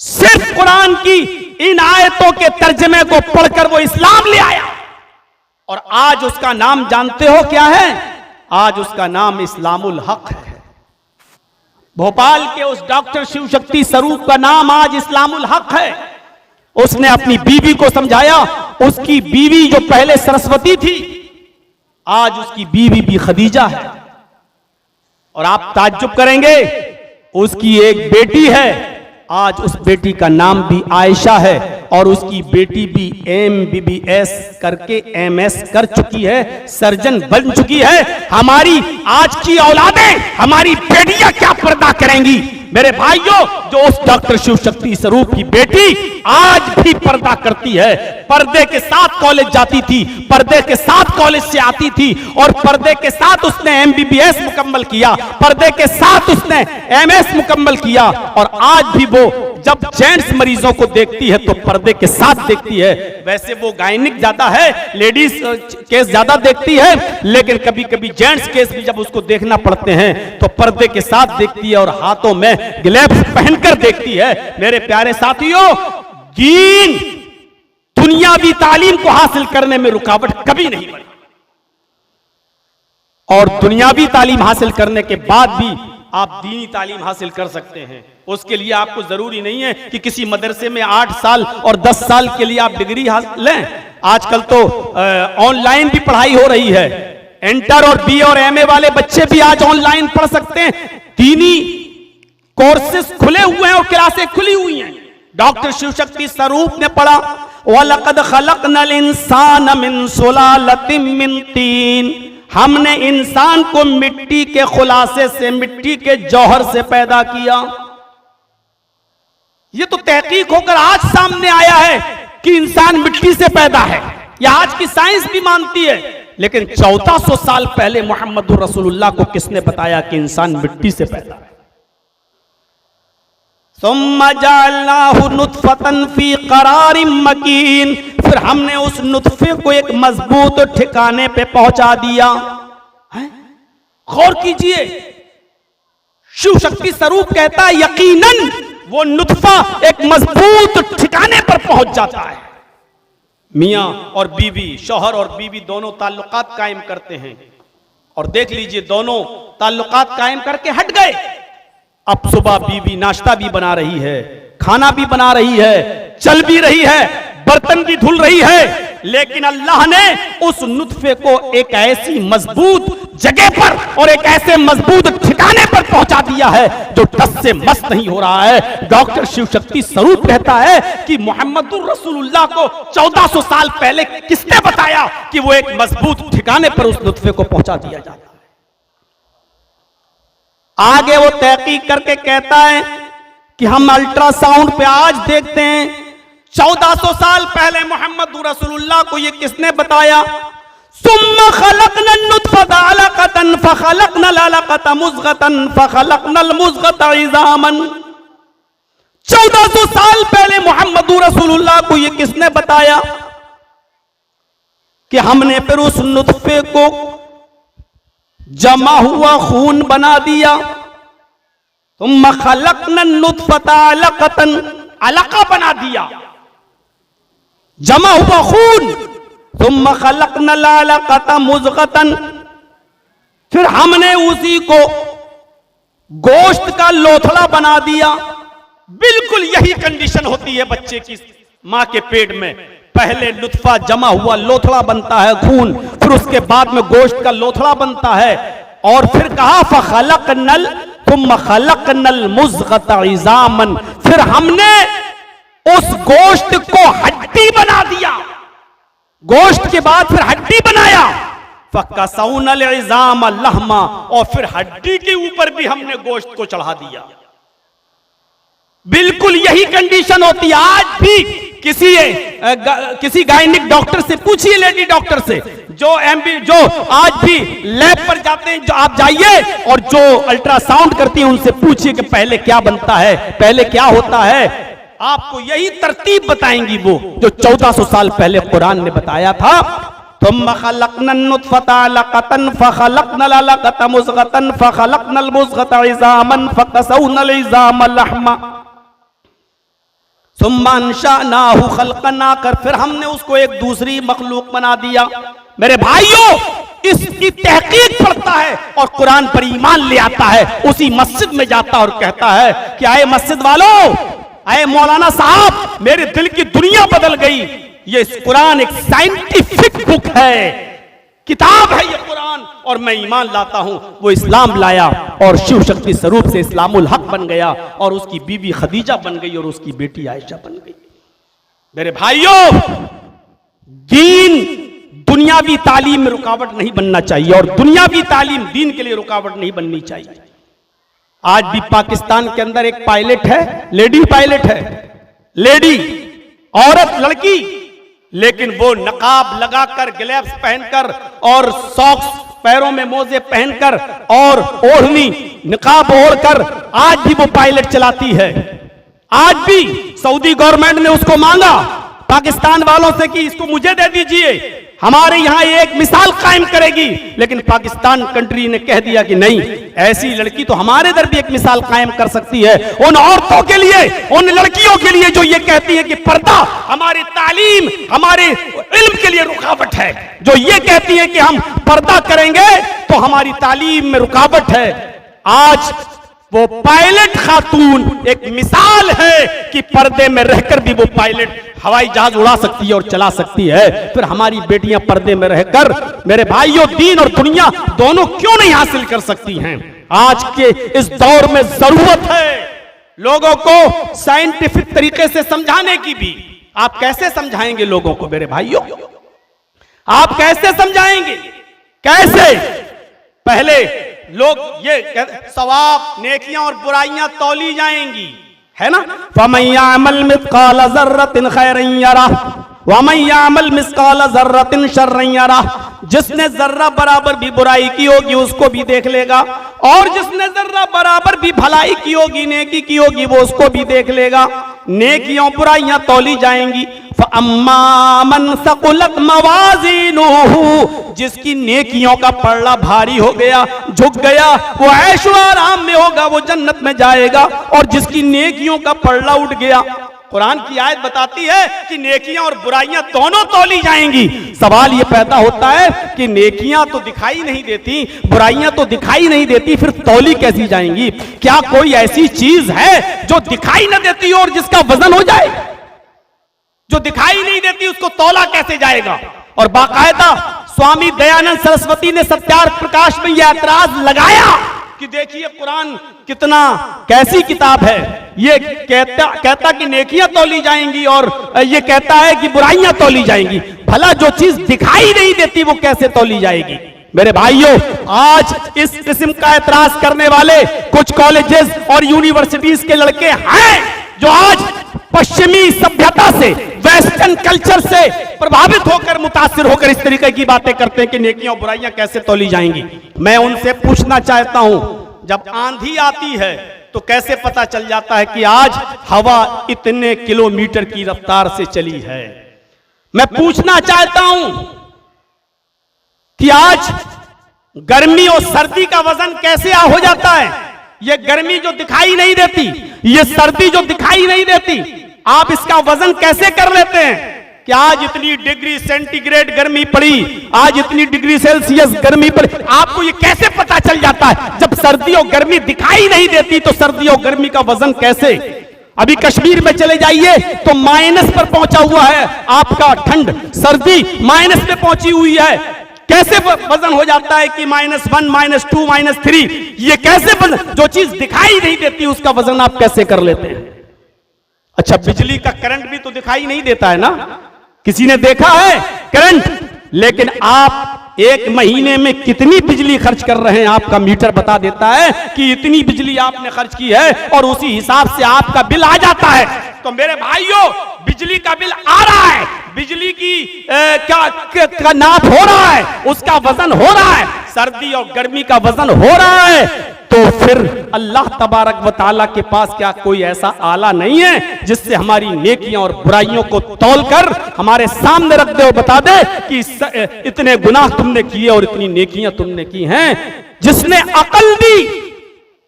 सिर्फ कुरान की इन आयतों के तर्जमे को पढ़कर वो इस्लाम ले आया, और आज उसका नाम जानते हो क्या है? आज उसका नाम इस्लामुल हक है। भोपाल के उस डॉक्टर शिव शक्ति स्वरूप का नाम आज इस्लामुल हक है। उसने अपनी बीवी को समझाया, उसकी बीवी जो पहले सरस्वती थी आज उसकी बीवी भी खदीजा है, और आप ताज्जुब करेंगे उसकी एक बेटी है, आज उस बेटी का नाम भी आयशा है, और उसकी बेटी भी MBBS करके MS कर चुकी है, सर्जन बन चुकी है। हमारी आज की औलादें, हमारी बेटियां क्या पर्दा करेंगी? मेरे भाइयों, जो उस डॉक्टर शिव शक्ति स्वरूप की बेटी आज भी पर्दा करती है, पर्दे के साथ कॉलेज जाती थी, पर्दे के साथ कॉलेज से आती थी, और पर्दे के साथ उसने MBBS मुकम्मल किया, पर्दे के साथ उसने MS मुकम्मल किया, और आज भी वो जब जेंट्स मरीजों को देखती है तो पर्दे के साथ देखती है। वैसे वो गायनिक ज्यादा है, लेडीज केस ज्यादा देखती है, लेकिन कभी कभी जेंट्स केस भी जब उसको देखना पड़ते हैं तो पर्दे के साथ देखती है और हाथों में ग्लव्स पहनकर देखती है। मेरे प्यारे साथियों, दीन दुनियावी तालीम को हासिल करने में रुकावट कभी नहीं बनी, और दुनियावी तालीम हासिल करने के बाद भी आप दीनी तालीम हासिल कर सकते हैं। उसके लिए आपको जरूरी नहीं है कि किसी मदरसे में 8 साल और 10 साल के लिए आप डिग्री लें। आजकल तो ऑनलाइन भी पढ़ाई हो रही है, इंटर और BA और MA वाले बच्चे भी आज ऑनलाइन पढ़ सकते हैं। दीनी कोर्सेज खुले हुए हैं और क्लासें खुली हुई हैं। डॉक्टर शिव शक्ति स्वरूप ने पढ़ा, वलक़द खलक़नल इंसान मिन सुलालतिन मिन तीन, हमने इंसान को मिट्टी के खुलासे से, मिट्टी के जौहर से पैदा किया। ये तो तहकीक होकर आज सामने आया है कि इंसान मिट्टी से पैदा है, यह आज की साइंस भी मानती है, लेकिन 1400 साल पहले मोहम्मदुर रसूलुल्लाह को किसने बताया कि इंसान मिट्टी से पैदा है? सुम्मा जअलनाहु नुत्फतन फी क़रारिन मकीन, फिर हमने उस नुत्फे को एक मजबूत ठिकाने पे पहुंचा दिया। गौर कीजिए, शिव शक्ति स्वरूप कहता है यकीनन वो नुत्फा एक मजबूत ठिकाने पर पहुंच जाता है। मियां और बीवी, शौहर और बीवी दोनों ताल्लुकात कायम करते हैं, और देख लीजिए दोनों ताल्लुकात कायम करके हट गए। अब सुबह बीवी नाश्ता भी बना रही है, खाना भी बना रही है, चल भी रही है, बर्तन भी धुल रही है, लेकिन अल्लाह ने उस नुत्फे को एक ऐसी मजबूत जगह पर और एक ऐसे मजबूत ठिकाने पर पहुंचा दिया है जो टस से मस नहीं हो रहा है। डॉक्टर शिव शक्ति स्वरूप कहता है कि मोहम्मदुर रसूलुल्लाह को 1400 साल पहले किसने बताया कि वो एक मजबूत ठिकाने पर उस नुत्फे को पहुंचा दिया जाता है। आगे वो तहकीक करके कहता है कि हम अल्ट्रासाउंड पे आज देखते हैं 1400 साल पहले मोहम्मद रसूलुल्लाह को ये किसने बताया? सुम्मा खलक़नन नुत्फ़ता अलक़तन फ़खलक़नल अलक़ता मुज़ग़तन फ़खलक़नल मुज़ग़ता इज़ामन। 1400 साल पहले मोहम्मद रसूलुल्लाह को ये किसने बताया कि हमने फिर उस नुत्फे को जमा हुआ खून बना दिया। तुम खलक़नन नुत्फ़ता अलक़तन, अलक़ा बना दिया, जमा हुआ खून। तुम खलक़नल अलक़ता मुज़ग़तन, फिर हमने उसी को गोश्त का लोथड़ा बना दिया। बिल्कुल यही कंडीशन होती है बच्चे की मां के पेट में। पहले नुत्फा जमा हुआ लोथड़ा बनता है खून, फिर उसके बाद में गोश्त का लोथड़ा बनता है, और फिर कहा फ़खलक़नल, तुम खलक़नल मुज़ग़ता इज़ामन, फिर हमने उस गोश्त को हड्डी बना दिया। गोश्त के बाद फिर हड्डी बनाया। फ़कसौनल इज़ाम लहमा, और फिर हड्डी के ऊपर भी हमने गोश्त को चढ़ा दिया। बिल्कुल यही कंडीशन होती है आज भी। किसी गायनिक डॉक्टर से पूछिए, लेडी डॉक्टर से, जो आज भी लैब पर जाते हैं, जो आप जाइए और जो अल्ट्रासाउंड करती हैं उनसे पूछिए कि पहले क्या बनता है, पहले क्या होता है। आपको यही तरतीब बताएंगी वो जो 1400 साल पहले कुरान ने बताया था। तुम खलक़नन नुत्फ़ता अलक़तन फ़खलक़नल अलक़ता मुज़ग़तन फ़खलक़नल मुज़ग़ता इज़ामन फ़कसौनल इज़ाम लहमा सुम्मा अंशअनाहु ख़ल्क़न आख़र, फिर हमने उसको एक दूसरी मखलूक बना दिया। मेरे भाइयों, इसकी तहकीक पढ़ता है और कुरान पर ईमान ले आता है, उसी मस्जिद में जाता और कहता है कि आए मस्जिद वालों, आए मौलाना साहब, मेरे दिल की दुनिया बदल गई। ये कुरान एक साइंटिफिक बुक है, किताब है ये कुरान, और मैं ईमान लाता हूं। वो इस्लाम लाया और शिव शक्ति स्वरूप से इस्लामुल हक बन गया, और उसकी बीवी खदीजा बन गई और उसकी बेटी आयशा बन गई। मेरे भाइयों, दीन दुनियावी तालीम में रुकावट नहीं बनना चाहिए, और दुनियावी तालीम दीन के लिए रुकावट नहीं बननी चाहिए। आज भी पाकिस्तान के अंदर एक पायलट है, लेडी पायलट है, लेडी औरत लड़की, लेकिन वो नकाब लगाकर, ग्लव्स पहनकर और सॉक्स, पैरों में मोजे पहनकर और ओढ़नी निकाब ओढ़कर आज भी वो पायलट चलाती है। आज भी सऊदी गवर्नमेंट ने उसको मांगा पाकिस्तान वालों से कि इसको मुझे दे दीजिए, हमारे यहां एक मिसाल कायम करेगी, लेकिन पाकिस्तान कंट्री ने कह दिया कि नहीं, ऐसी लड़की तो हमारे इधर भी एक मिसाल कायम कर सकती है। उन औरतों के लिए, उन लड़कियों के लिए जो ये कहती है कि पर्दा हमारी तालीम, हमारे इल्म के लिए रुकावट है, जो ये कहती है कि हम पर्दा करेंगे तो हमारी तालीम में रुकावट है। आज वो पायलट खातून एक मिसाल है कि पर्दे में रहकर भी वो पायलट हवाई जहाज उड़ा सकती है और चला सकती है। फिर हमारी बेटियां पर्दे में रहकर, मेरे भाइयों, दीन और दुनिया दोनों क्यों नहीं हासिल कर सकती हैं? आज के इस दौर में जरूरत है लोगों को साइंटिफिक तरीके से समझाने की भी। आप कैसे समझाएंगे लोगों को मेरे भाइयों? आप कैसे समझाएंगे? कैसे? पहले लोग ये सवाब, नेकियां और बुराइयां तौली जाएंगी, है ना। फमन यअमल मिस्काल ज़र्रतिन खैरन यरह वमन यअमल मिस्काल ज़र्रतिन शर्रन यरह। जिसने जर्रा बराबर भी बुराई की होगी उसको भी देख लेगा, और जिसने जर्रा बराबर भी भलाई की होगी, नेकी की होगी, वो उसको भी देख लेगा। नेकियों बुराइयां तौली जाएंगी। फअम्मा मन सक़ुलत मवाज़ीनुहु, जिसकी नेकियों का पल्ला भारी हो गया, झुक गया, वो ऐशो आराम में होगा, वो जन्नत में जाएगा। और जिसकी नेकियों का पल्ला उठ गया, कुरान की आयत बताती है कि नेकियां और बुराइयां दोनों तौली जाएंगी। सवाल ये पैदा होता है कि नेकियां तो दिखाई नहीं देती, बुराइयां तो दिखाई नहीं देती, फिर तौली कैसी जाएंगी? क्या कोई ऐसी चीज है जो दिखाई न देती हो और जिसका वजन हो जाए? जो दिखाई नहीं देती उसको तौला कैसे जाएगा। और बाकायदा स्वामी दयानंद सरस्वती ने सत्यार्थ प्रकाश में यह ऐतराज लगाया कि देखिए कुरान कितना कैसी किताब है, ये कहता कि नेकियां तौली जाएंगी और ये कहता है कि बुराइयां तौली जाएंगी। भला जो चीज दिखाई नहीं देती वो कैसे तौली जाएगी। मेरे भाइयों, आज इस किस्म का ऐतराज करने वाले कुछ कॉलेजेस और यूनिवर्सिटीज के लड़के हैं जो आज पश्चिमी सभ्यता से, वेस्टर्न कल्चर से प्रभावित होकर, मुतासिर होकर इस तरीके की बातें करते हैं कि नेकियां और बुराइयां कैसे तौली जाएंगी। मैं उनसे पूछना चाहता हूं, जब आंधी आती है तो कैसे पता चल जाता है कि आज हवा इतने किलोमीटर की रफ्तार से चली है। मैं पूछना चाहता हूं कि आज गर्मी और सर्दी का वजन कैसे हो जाता है। ये गर्मी जो दिखाई नहीं देती, ये सर्दी जो दिखाई नहीं देती, आप इसका वजन कैसे कर लेते हैं कि आज इतनी डिग्री सेंटीग्रेड गर्मी पड़ी, आज इतनी डिग्री सेल्सियस गर्मी पड़ी। आपको ये कैसे पता चल जाता है? जब सर्दी और गर्मी दिखाई नहीं देती तो सर्दी और गर्मी का वजन कैसे? अभी कश्मीर में चले जाइए तो माइनस पर पहुंचा हुआ है आपका ठंड, सर्दी माइनस पे पहुंची हुई है। कैसे वजन हो जाता है कि -1, -2, -3? ये कैसे वजन? जो चीज दिखाई नहीं देती उसका वजन आप कैसे कर लेते हैं? अच्छा, बिजली का करंट भी तो दिखाई नहीं देता है ना, किसी ने देखा है करंट? लेकिन आप एक महीने में कितनी बिजली खर्च कर रहे हैं आपका मीटर बता देता है कि इतनी बिजली आपने खर्च की है और उसी हिसाब से आपका बिल आ जाता है। तो मेरे भाइयों, बिजली का बिल आ रहा है, बिजली की क्या नाप हो रहा है, उसका वजन हो रहा है, सर्दी और गर्मी का वजन हो रहा है, तो फिर अल्लाह तबारक व तआला के पास क्या कोई ऐसा आला नहीं है जिससे हमारी नेकियां और बुराइयों को तौलकर हमारे सामने रख दे और बता दे कि इतने गुनाह तुमने किए और इतनी नेकियां तुमने की हैं। जिसने अकल दी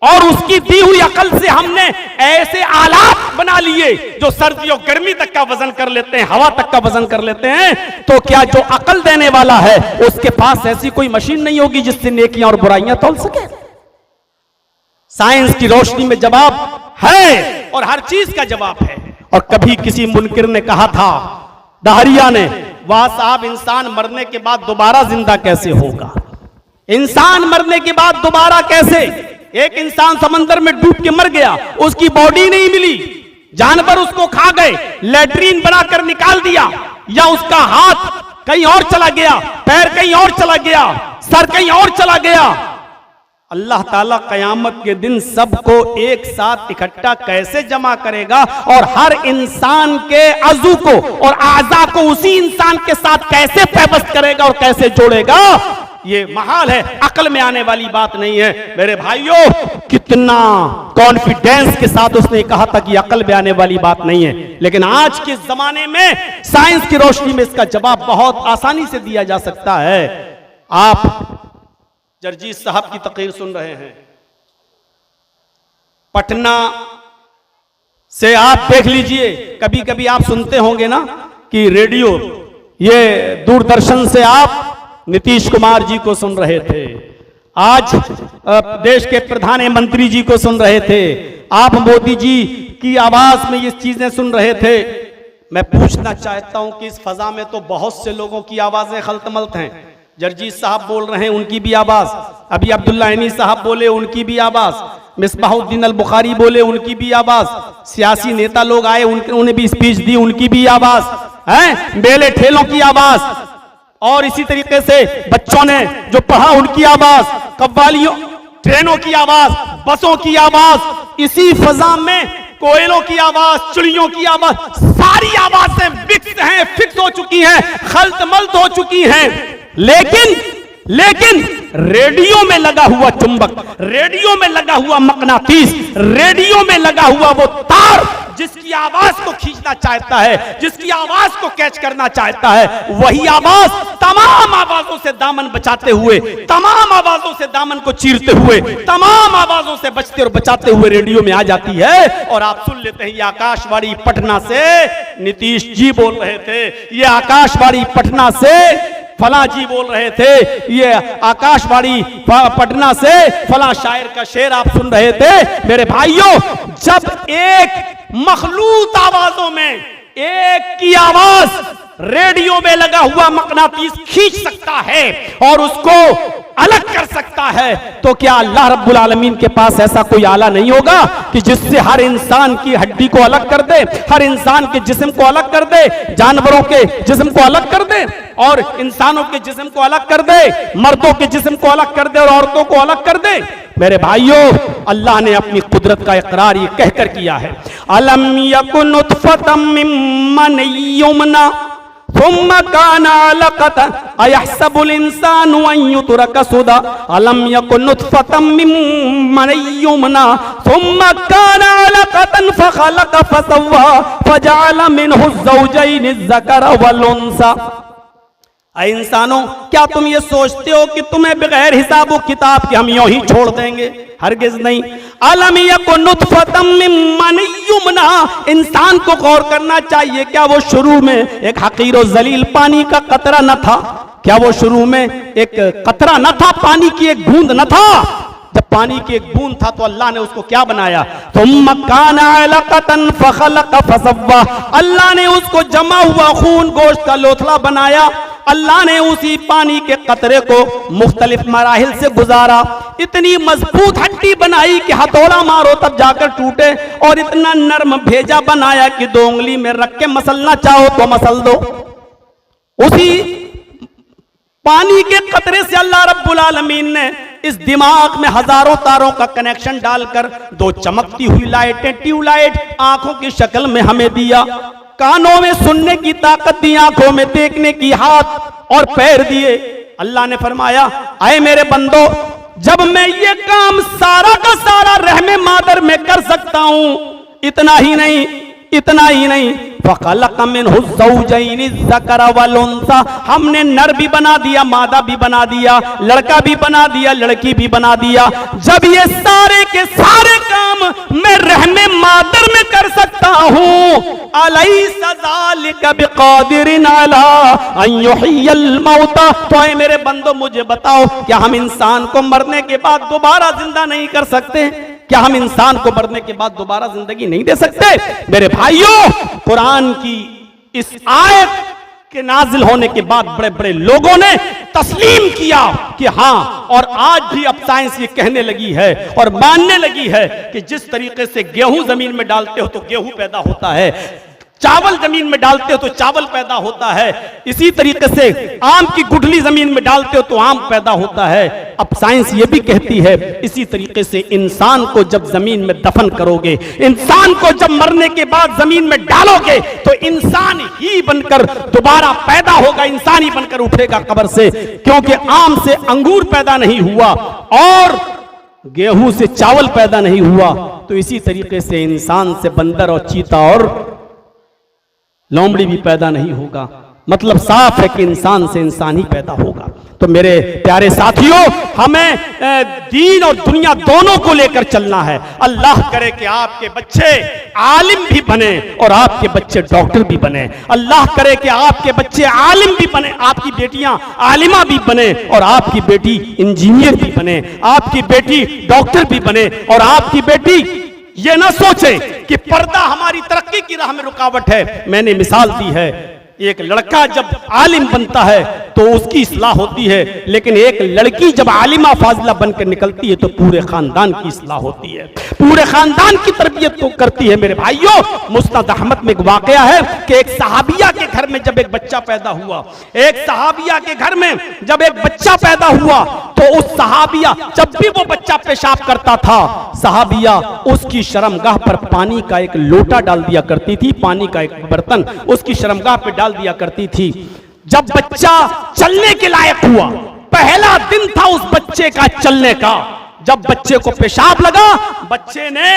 और उसकी दी हुई अकल से हमने ऐसे आलात बना लिए जो सर्दी और गर्मी तक का वजन कर लेते हैं, हवा तक का वजन कर लेते हैं, तो क्या जो अकल देने वाला है उसके पास ऐसी कोई मशीन नहीं होगी जिससे नेकियां और बुराइयां तौल सके? साइंस की रोशनी में जवाब है और हर चीज का जवाब है। और कभी किसी मुनकिर ने कहा था, दहरिया ने, वाह साहब, इंसान मरने के बाद दोबारा जिंदा कैसे होगा? इंसान मरने के बाद दोबारा कैसे? एक इंसान समंदर में डूब के मर गया, उसकी बॉडी नहीं मिली, जानवर उसको खा गए, लैट्रीन बनाकर निकाल दिया, या उसका हाथ कहीं और चला गया, पैर कहीं और चला गया, सर कहीं और चला गया। अल्लाह ताला कयामत के दिन सबको एक साथ इकट्ठा कैसे जमा करेगा और हर इंसान के अज़ू को और आज़ा को उसी इंसान के साथ कैसे पैबस्त करेगा और कैसे जोड़ेगा? ये महाल है, अकल में आने वाली बात नहीं है। मेरे भाइयों, कितना कॉन्फिडेंस के साथ उसने कहा था कि अकल में आने वाली बात नहीं है। लेकिन आज के जमाने में साइंस की रोशनी में इसका जवाब बहुत आसानी से दिया जा सकता है। आप जरजीत साहब की तकरीर सुन रहे हैं, पटना से आप देख लीजिए, कभी कभी आप सुनते होंगे ना कि रेडियो, ये दूरदर्शन से आप नीतीश कुमार जी को सुन रहे थे, आज देश के प्रधानमंत्री जी को सुन रहे थे, आप मोदी जी की आवाज में ये चीजें सुन रहे थे। मैं पूछना चाहता हूं कि इस फजा में तो बहुत से लोगों की आवाजें खलतमल्त हैं। जरजीत साहब बोल रहे हैं, उनकी भी आवाज, अभी अब्दुल्ला अहनी साहब बोले, उनकी भी आवाज, मिसबाहुद्दीन अल बुखारी बोले, उनकी भी आवाज, सियासी नेता लोग आए, उन्हें भी स्पीच दी, उनकी भी आवाज है, मेले ठेलों की आवाज, और इसी तरीके से बच्चों ने जो पढ़ा उनकी आवाज, कव्वालियों, ट्रेनों की आवाज, बसों की आवाज, इसी फजा में कोयलों की आवाज, चिड़ियों की आवाज, सारी आवाजें फिक्स हैं, फिक्स हो चुकी हैं, खलतमल्त हो चुकी हैं। लेकिन रेडियो में लगा हुआ चुंबक, रेडियो में लगा हुआ मकनातीस, रेडियो में लगा हुआ वो तार जिसकी आवाज को खींचना चाहता है, जिसकी आवाज को कैच करना चाहता है, वही आवाज तमाम आवाजों से दामन बचाते हुए, तमाम आवाजों से दामन को चीरते हुए, तमाम आवाजों से बचते और बचाते हुए रेडियो में आ जाती है। और आप सुन लेते हैं, ये आकाशवाणी पटना से नीतीश जी बोल रहे थे, ये आकाशवाणी पटना से फला जी बोल रहे थे, ये आकाशवाणी पटना से फला शायर का शेर आप सुन रहे थे। मेरे भाइयों, जब एक मखलूत आवाजों में एक की आवाज रेडियो में लगा हुआ मकनातीस खींच सकता है और उसको अलग कर सकता है, तो क्या अल्लाह रब्बुल आलमीन के पास ऐसा कोई आला नहीं होगा कि जिससे हर इंसान की हड्डी को अलग कर दे, हर इंसान के जिस्म को अलग कर दे, जानवरों के जिस्म को अलग कर दे और इंसानों के जिस्म को अलग कर दे, मर्दों के जिस्म को अलग कर दे और औरतों को अलग कर दे। मेरे भाइयों, अल्लाह ने अपनी कुदरत का इकरार ये कहकर किया है, अलम यकुन नुतफतम मिन मनियुमना सुम्मा काना अलक़तन अयहसबुल इंसानु अन युतरका सुदा अलम यकुन नुतफतम मिन मनियुमना सुम्मा काना अलक़तन फखलक़ फसव्वा फजअल मिनहु ज़ौजैनि ज़कर वल उन्सा। इंसानों, क्या तुम ये सोचते हो कि तुम्हें बगैर हिसाब किताब के हम यूं ही छोड़ देंगे? हरगिज नहीं। अलम यकुन नुतफतम मिन मनियुमना, इंसान को गौर करना चाहिए, क्या वो शुरू में एक हकीर और जलील पानी का कतरा न था? क्या वो शुरू में एक कतरा न था, पानी की एक बूंद न था? जब पानी की एक बूंद था तो अल्लाह ने उसको क्या बनाया? सुम्मा काना अलक़तन फखलक़ फसव्वा, अल्लाह ने उसको जमा हुआ खून गोश्त का लोथड़ा बनाया। अल्लाह ने उसी पानी के कतरे को मुख्तलिफ मराहिल से गुजारा, इतनी मजबूत हड्डी बनाई कि हथौड़ा मारो तब जाकर टूटे, और इतना नर्म भेजा बनाया कि 2 उंगली में रख के मसलना चाहो तो मसल दो। उसी पानी के कतरे से अल्लाह रब्बुल आलमीन ने इस दिमाग में हजारों तारों का कनेक्शन डालकर 2 चमकती हुई लाइटें, ट्यूबलाइट आंखों की शक्ल में हमें दिया, कानों में सुनने की ताकत दी, आंखों में देखने की, हाथ और पैर दिए। अल्लाह ने फरमाया, आए मेरे बंदो, जब मैं ये काम सारा का सारा रहमे मादर में कर सकता हूं, इतना ही नहीं, फखलक़ मिनहु ज़ौजैनि ज़कर वल उन्सा, हमने नर भी बना दिया, मादा भी बना दिया, लड़का भी बना दिया, लड़की भी बना दिया। जब ये सारे के सारे काम मैं रहमे मादर में कर सकता हूं, अलैसा ज़ालिका बिक़ादिरिन अला अन युह्यिल मौता, तो ऐ मेरे बंदो मुझे बताओ, क्या हम इंसान को मरने के बाद दोबारा जिंदा नहीं कर सकते? क्या हम इंसान को मरने के बाद दोबारा जिंदगी नहीं दे सकते? मेरे भाइयों, कुरान की इस आयत के नाजिल होने के बाद बड़े बड़े लोगों ने तस्लीम किया कि हां, और आज भी अब साइंस ये कहने लगी है और मानने लगी है कि जिस तरीके से गेहूं जमीन में डालते हो तो गेहूं पैदा होता है, चावल जमीन में डालते हो तो चावल पैदा होता है, इसी तरीके से आम की गुठली जमीन में डालते हो तो आम पैदा होता है। अब साइंस ये भी कहती है, इसी तरीके से इंसान को जब जमीन में दफन करोगे, इंसान को जब मरने के बाद जमीन में डालोगे, तो इंसान ही बनकर दोबारा पैदा होगा, इंसान ही बनकर उठेगा कब्र से, क्योंकि आम से अंगूर पैदा नहीं हुआ और गेहूं से चावल पैदा नहीं हुआ, तो इसी तरीके से इंसान से बंदर और चीता और लोमड़ी भी पैदा नहीं होगा। मतलब साफ है कि इंसान से इंसान ही पैदा होगा। तो मेरे प्यारे साथियों, हमें दीन और दुनिया दोनों को लेकर चलना है। अल्लाह करे कि आपके बच्चे आलिम भी बने और आपके बच्चे डॉक्टर भी बने। अल्लाह करे कि आपके बच्चे आलिम भी बने, आपकी बेटियां आलिमा भी बने और आपकी बेटी इंजीनियर भी बने, आपकी बेटी डॉक्टर भी बने, और आपकी बेटी ये ना सोचे कि पर्दा हमारी तरक्की की राह में रुकावट है। मैंने मिसाल दी है, एक लड़का जब आलिम बनता है तो उसकी इस्लाह होती है, लेकिन एक लड़की जब आलिमा फाजिला बनकर निकलती है तो पूरे खानदान की इस्लाह होती है, पूरे खानदान की तरबियत को करती है। मेरे भाइयों, मुस्नद अहमद में एक वाकया है कि एक सहाबिया के घर में जब एक बच्चा पैदा हुआ, एक सहाबिया के घर में जब एक बच्चा पैदा हुआ, तो उस सहाबिया जब भी वो बच्चा पेशाब करता था, सहाबिया उसकी शर्मगाह पर पानी का एक लोटा डाल दिया करती थी, पानी का एक बर्तन उसकी शर्मगाह पे डाल दिया करती थी। जब बच्चा चलने के लायक हुआ, पहला दिन था उस बच्चे का चलने का, जब बच्चे को पेशाब लगा, बच्चे ने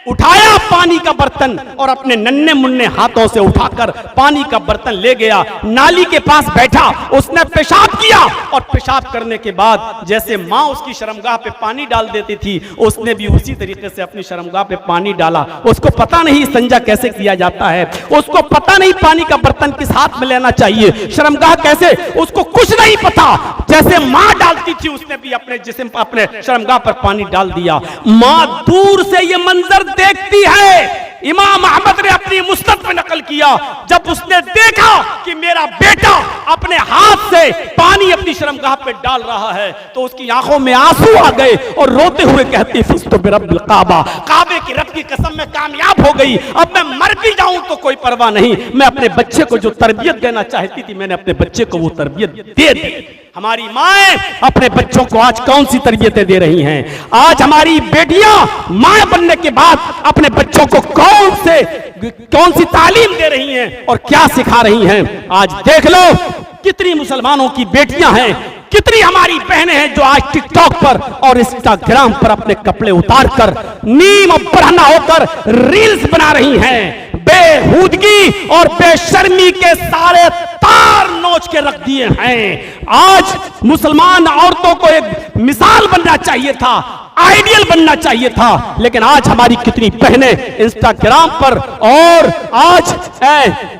उठाया पानी का बर्तन और अपने नन्हे मुन्ने हाथों से उठाकर पानी का बर्तन ले गया, नाली के पास बैठा, उसने पेशाब किया, और पेशाब करने के बाद जैसे माँ उसकी शर्मगाह पे पानी डाल देती थी, उसने भी उसी तरीके से अपनी शर्मगाह पे पानी डाला। उसको पता नहीं संजा कैसे किया जाता है, उसको पता नहीं पानी का बर्तन किस हाथ में लेना चाहिए, शर्मगाह कैसे, उसको कुछ नहीं पता। जैसे माँ डालती थी, उसने भी अपने जिस्म अपने शर्मगाह पर पानी डाल दिया। माँ दूर से ये मंजर देखती है, इमाम अहमद ने अपनी मुस्नद में नकल किया, जब उसने देखा कि मेरा बेटा अपने हाथ से पानी अपनी शर्मगाह पे डाल रहा है तो उसकी आंखों में आंसू आ गए और रोते हुए कहती फुज़्तु बिरब्बिल काबा, काबे की रब की कसम में कामयाब हो गई, अब मैं मर भी जाऊं तो कोई परवाह नहीं, मैं अपने बच्चे को जो तरबियत देना चाहती थी मैंने अपने बच्चे को वो तरबियत दे दी। हमारी माएं अपने बच्चों को आज कौन सी तरबियतें दे रही हैं? आज हमारी बेटियां मां बनने के बाद अपने बच्चों को कौन सी तालीम दे रही हैं और क्या सिखा रही हैं? आज देख लो कितनी मुसलमानों की बेटियां हैं, कितनी हमारी बहनें हैं जो आज टिकटॉक पर और इंस्टाग्राम पर अपने कपड़े उतार कर नीम बरहना होकर रील्स बना रही हैं। बेहूदगी और बेशर्मी के सारे तार नोच के रख दिए हैं। आज मुसलमान औरतों को एक मिसाल बनना चाहिए था, आइडियल बनना चाहिए था, लेकिन आज हमारी कितनी बहनें इंस्टाग्राम पर और आज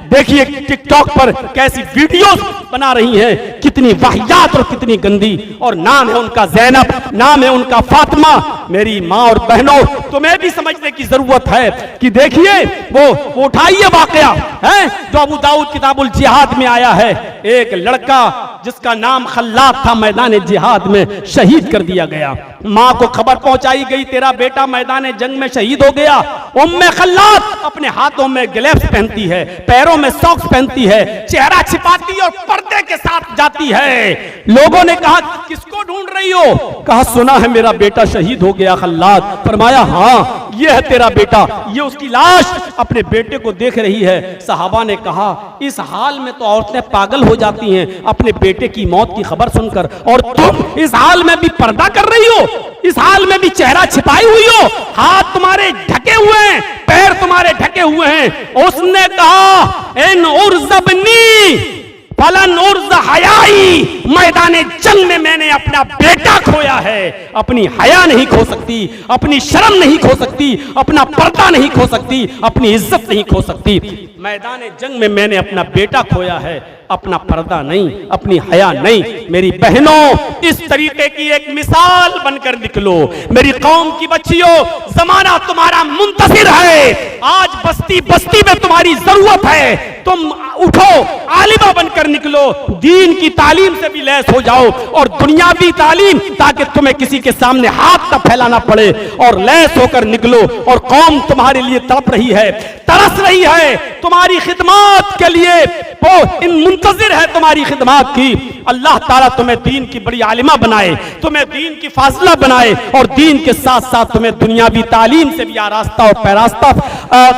देखिए टिकटॉक पर कैसी वीडियोस बना रही हैं, कितनी वाहियात और कितनी गंदी, और नाम है उनका ज़ैनब, नाम है उनका फातिमा। मेरी माँ और बहनों, तुम्हें भी समझने की जरूरत है कि देखिए वो उठाइए वाकया है जो अबू दाऊद किताबुल जिहाद में आया है। एक लड़का जिसका नाम खल्लाद था मैदान जिहाद में शहीद कर दिया गया। माँ को खबर पहुंचाई गई तेरा बेटा मैदान जंग में शहीद हो गया। उम्मे खल्लाद अपने हाथों में ग्लव्स पहनती है, पैरों में सॉक्स पहनती है, चेहरा छिपाती और पर्दे के साथ जाती है। लोगों ने कहा किसको ढूंढ रही हो? कहा सुना है मेरा बेटा शहीद हो गया खल्लाद। फरमाया हाँ ये है तेरा बेटा। ये उसकी लाश अपने बेटे को देख रही है। सहाबा ने कहा इस हाल में तो औरतें पागल हो जाती हैं अपने बेटे की मौत की खबर सुनकर, और तुम इस हाल में भी पर्दा कर रही हो, इस हाल में भी चेहरा छिपाई हुई हो, हाथ तुम्हारे ढके हुए हैं, पैर तुम्हारे ढके हुए हैं। उसने कहा इन उर्ज़बनी फलन उर्ज़ हयाई, मैदान जंग में मैंने अपना बेटा खोया है। अपनी हया नहीं खो सकती, अपनी शर्म नहीं खो सकती, अपना पर्दा नहीं खो सकती, अपनी इज्जत नहीं खो सकती। मैदान जंग में मैंने अपना बेटा खोया है, अपना पर्दा नहीं, अपनी हया नहीं। मेरी बहनों इस तरीके की एक मिसाल बनकर निकलो। मेरी कौम की बच्चियों, जमाना तुम्हारा मुंतसिर है। आज बस्ती बस्ती में तुम्हारी जरूरत है। तुम उठो, आलिमा बनकर निकलो, दीन की तालीम से भी लैस हो जाओ और दुनियावी तालीम, ताकि तुम्हें किसी के सामने हाथ न फैलाना पड़े, और लैस होकर निकलो। और कौम तुम्हारे लिए तड़प रही है, तरस रही है तुम्हारी खिदमत के लिए, वो इन मुंतजिर है तुम्हारी खिदमत की। अल्लाह ताला तुम्हें दीन की बड़ी आलिमा बनाए, तुम्हें दीन की फाजिला बनाए, और दीन के साथ साथ तुम्हें दुनियावी तालीम से भी आरास्ता और पैरास्ता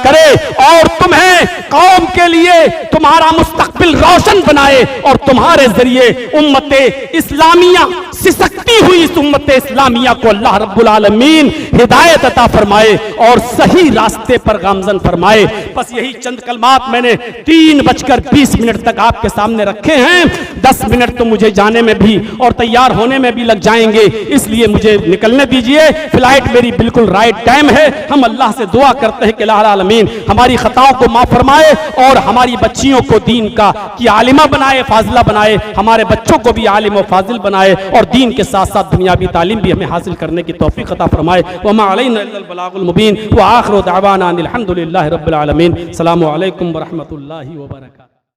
करे, और तुम्हें कौम के लिए तुम्हारा मुस्तकबिल रोशन बनाए, और तुम्हारे जरिए उम्मते इस्लामिया सिसकती हुई इस उम्मते इस्लामिया को अल्लाह रब्बुल आलमीन हिदायत अता फरमाए और सही रास्ते पर गामजन फरमाए। बस यही चंद कलमात मैंने 3:20 तक आपके सामने रखे हैं। 10 मिनट तो मुझे जाने में भी और तैयार होने में भी लग जाएंगे, इसलिए मुझे निकलने दीजिए। फ्लाइट मेरी बिल्कुल राइट टाइम है। हम अल्लाह से दुआ करते हैं कि अल्लाह आलमीन हमारी खताओं को माफ फरमाए और हमारी बच्चियों को दीन का की आलिमा बनाए, फाजिला बनाए, हमारे बच्चों को भी आलिम और फाजिल बनाए, और दीन के साथ साथ दुनियावी तालीम भी हमें हासिल करने की तौफीक अता फरमाए। वमा अलैना इल्लल बलागुल मुबीन व आखिरु दअवाना अनिल हम्दुलिल्लाहि रब्बिल आलमीन। अस्सलामु अलैकुम व रहमतुल्लाहि व बरकातुहू।